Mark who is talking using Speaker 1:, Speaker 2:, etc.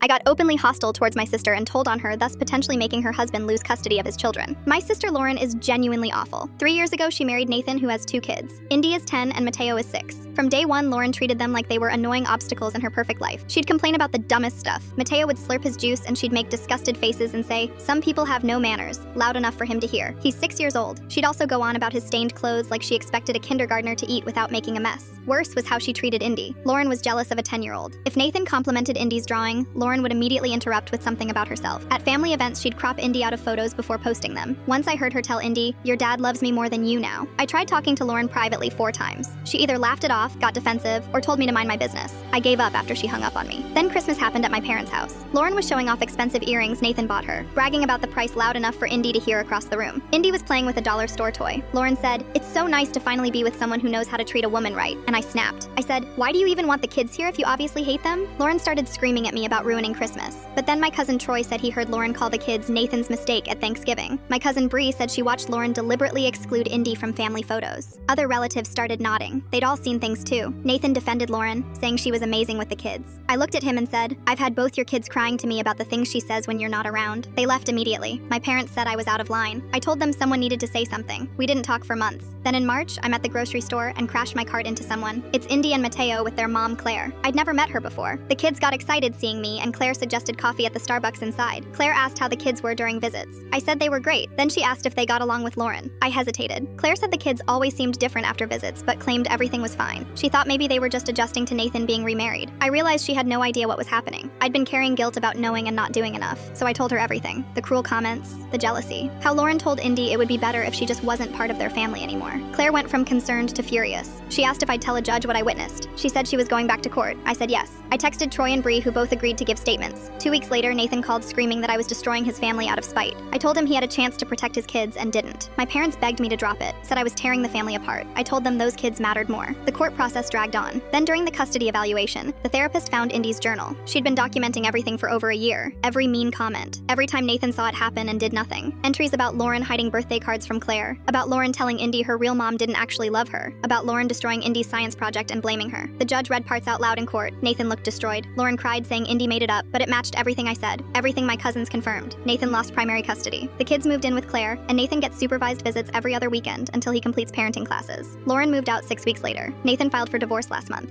Speaker 1: I got openly hostile towards my sister and told on her, thus potentially making her husband lose custody of his children. My sister Lauren is genuinely awful. 3 years ago, she married Nathan, who has 2 kids. Indy is 10 and Mateo is 6. From day one, Lauren treated them like they were annoying obstacles in her perfect life. She'd complain about the dumbest stuff. Mateo would slurp his juice and she'd make disgusted faces and say, "Some people have no manners," loud enough for him to hear. He's 6 years old. She'd also go on about his stained clothes like she expected a kindergartner to eat without making a mess. Worse was how she treated Indy. Lauren was jealous of a 10-year-old. If Nathan complimented Indy's drawing, Lauren would immediately interrupt with something about herself. At family events, she'd crop Indy out of photos before posting them. Once I heard her tell Indy, "Your dad loves me more than you now." I tried talking to Lauren privately 4 times. She either laughed it off, got defensive, or told me to mind my business. I gave up after she hung up on me. Then Christmas happened at my parents' house. Lauren was showing off expensive earrings Nathan bought her, bragging about the price loud enough for Indy to hear across the room. Indy was playing with a dollar store toy. Lauren said, "It's so nice to finally be with someone who knows how to treat a woman right," and I snapped. I said, "Why do you even want the kids here if you obviously hate them?" Lauren started screaming at me about ruining Christmas. But then my cousin Troy said he heard Lauren call the kids Nathan's mistake at Thanksgiving. My cousin Bree said she watched Lauren deliberately exclude Indy from family photos. Other relatives started nodding. They'd all seen things too. Nathan defended Lauren, saying she was amazing with the kids. I looked at him and said, "I've had both your kids crying to me about the things she says when you're not around." They left immediately. My parents said I was out of line. I told them someone needed to say something. We didn't talk for months. Then in March, I'm at the grocery store and crashed my cart into someone. It's Indy and Mateo with their mom, Claire. I'd never met her before. The kids got excited seeing me, and Claire suggested coffee at the Starbucks inside. Claire asked how the kids were during visits. I said they were great. Then she asked if they got along with Lauren. I hesitated. Claire said the kids always seemed different after visits, but claimed everything was fine. She thought maybe they were just adjusting to Nathan being remarried. I realized she had no idea what was happening. I'd been carrying guilt about knowing and not doing enough, so I told her everything. The cruel comments, the jealousy, how Lauren told Indy it would be better if she just wasn't part of their family anymore. Claire went from concerned to furious. She asked if I'd tell a judge what I witnessed. She said she was going back to court. I said yes. I texted Troy and Bree, who both agreed to give statements. 2 weeks later, Nathan called screaming that I was destroying his family out of spite. I told him he had a chance to protect his kids and didn't. My parents begged me to drop it, said I was tearing the family apart. I told them those kids mattered more. The court process dragged on. Then during the custody evaluation, the therapist found Indy's journal. She'd been documenting everything for over a year. Every mean comment. Every time Nathan saw it happen and did nothing. Entries about Lauren hiding birthday cards from Claire. About Lauren telling Indy her real mom didn't actually love her. About Lauren destroying Indy's science project and blaming her. The judge read parts out loud in court. Nathan looked destroyed. Lauren cried, saying Indy made it up, but it matched everything I said. Everything my cousins confirmed. Nathan lost primary custody. The kids moved in with Claire, and Nathan gets supervised visits every other weekend until he completes parenting classes. Lauren moved out 6 weeks later. Nathan filed for divorce last month.